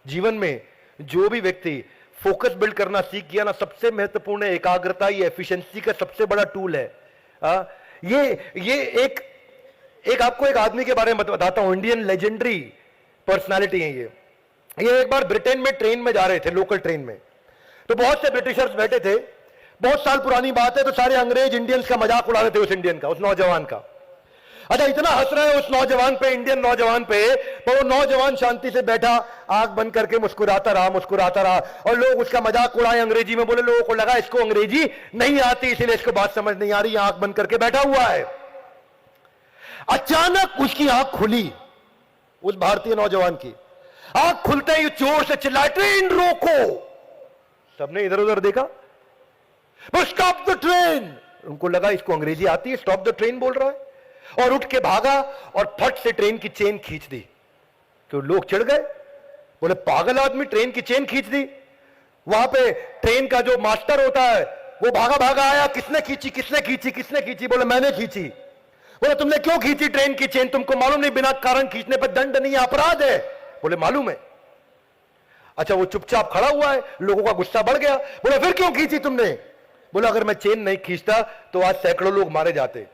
जीवन में जो भी व्यक्ति फोकस बिल्ड करना सीख गया ना, सबसे महत्वपूर्ण है एकाग्रता। ये एफिशिएंसी का सबसे बड़ा टूल है। ये एक आपको एक आदमी के बारे में बताता हूं, इंडियन लेजेंडरी पर्सनालिटी है ये एक बार ब्रिटेन में ट्रेन में जा रहे थे, लोकल ट्रेन में, तो बहुत से ब्रिटिशर्स बैठे थे। बहुत साल पुरानी बात है, तो सारे अंग्रेज इंडियंस का मजाक उड़ा रहे थे उस इंडियन का, उस नौजवान का। अच्छा, इतना हंस रहे हैं उस नौजवान पे, इंडियन नौजवान पे, तो वो नौजवान शांति से बैठा, आंख बंद करके मुस्कुराता रहा, और लोग उसका मजाक उड़ाए अंग्रेजी में। बोले लोगों को लगा इसको अंग्रेजी नहीं आती, इसीलिए इसको बात समझ नहीं आ रही, आंख बंद करके बैठा हुआ है। अचानक उसकी आंख खुली, उस भारतीय नौजवान की आंख खुलते ही जोर से चिल्लाए, ट्रेन रोको। सबने इधर उधर देखा, स्टॉप द ट्रेन। उनको लगा इसको अंग्रेजी आती है, स्टॉप द ट्रेन बोल रहा है, और उठ के भागा और फट से ट्रेन की चेन खींच दी। तो लोग चिढ़ गए, बोले पागल आदमी, ट्रेन की चेन खींच दी। वहां पे ट्रेन का जो मास्टर होता है वो भागा भागा आया, किसने खींची? बोले मैंने खींची। बोले तुमने क्यों खींची ट्रेन की चेन? तुमको मालूम नहीं बिना कारण खींचने पर दंड नहीं, अपराध है? बोले मालूम है। अच्छा, वो चुपचाप खड़ा हुआ है, लोगों का गुस्सा बढ़ गया। बोले फिर क्यों खींची तुमने? बोला अगर मैं चेन नहीं खींचता तो आज सैकड़ों लोग मारे जाते।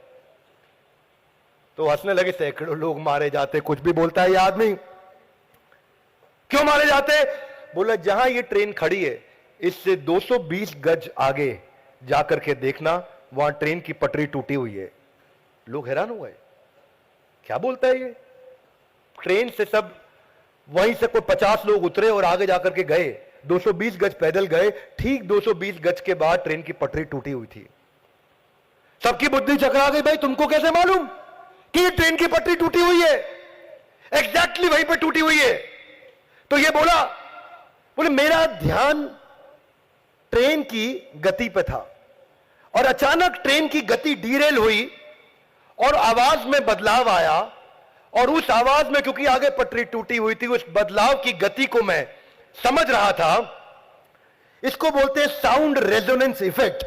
तो हंसने लगे, सैकड़ों लोग मारे जाते, कुछ भी बोलता है ये आदमी, क्यों मारे जाते? बोला जहां ये ट्रेन खड़ी है इससे 220 गज आगे जाकर के देखना, वहां ट्रेन की पटरी टूटी हुई है। लोग हैरान हुए, क्या बोलता है ये? ट्रेन से सब वहीं से कोई 50 लोग उतरे और आगे जाकर के गए, 220 गज पैदल गए। ठीक 220 गज के बाद ट्रेन की पटरी टूटी हुई थी। सबकी बुद्धि चकरा गई, भाई तुमको कैसे मालूम कि ट्रेन की पटरी टूटी हुई है? एग्जैक्टली वहीं पे टूटी हुई है। तो ये बोले मेरा ध्यान ट्रेन की गति पे था, और अचानक ट्रेन की गति डीरेल हुई और आवाज में बदलाव आया, और उस आवाज में क्योंकि आगे पटरी टूटी हुई थी, उस बदलाव की गति को मैं समझ रहा था। इसको बोलते हैं साउंड रेजोनेंस इफेक्ट।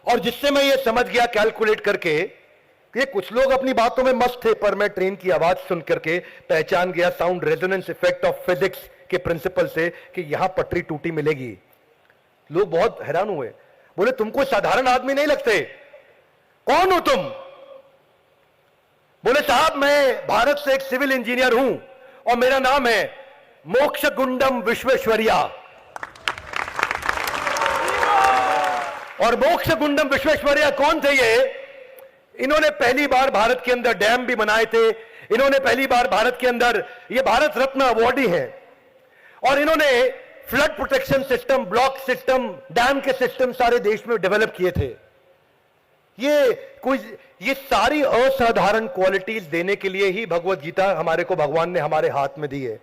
और जिससे मैं ये समझ गया कैलकुलेट करके, ये कुछ लोग अपनी बातों में मस्त थे, पर मैं ट्रेन की आवाज सुन करके पहचान गया sound resonance effect of physics के प्रिंसिपल से कि यहां पटरी टूटी मिलेगी। लोग बहुत हैरान हुए, बोले तुमको साधारण आदमी नहीं लगते, कौन हो तुम? बोले साहब मैं भारत से एक सिविल इंजीनियर हूं और मेरा नाम है मोक्षगुंडम विश्वेश्वरैया। और मोक्षगुंडम विश्वेश्वरैया कौन थे ये? इन्होंने पहली बार भारत के अंदर डैम भी बनाए थे, इन्होंने पहली बार भारत के अंदर, ये भारत रत्न अवार्डी हैं, और इन्होंने flood protection system, block system, dam के सिस्टम सारे देश में डेवलप किए थे। ये सारी असाधारण क्वालिटीज देने के लिए ही भगवत गीता हमारे को भगवान ने हमारे हाथ में दी है।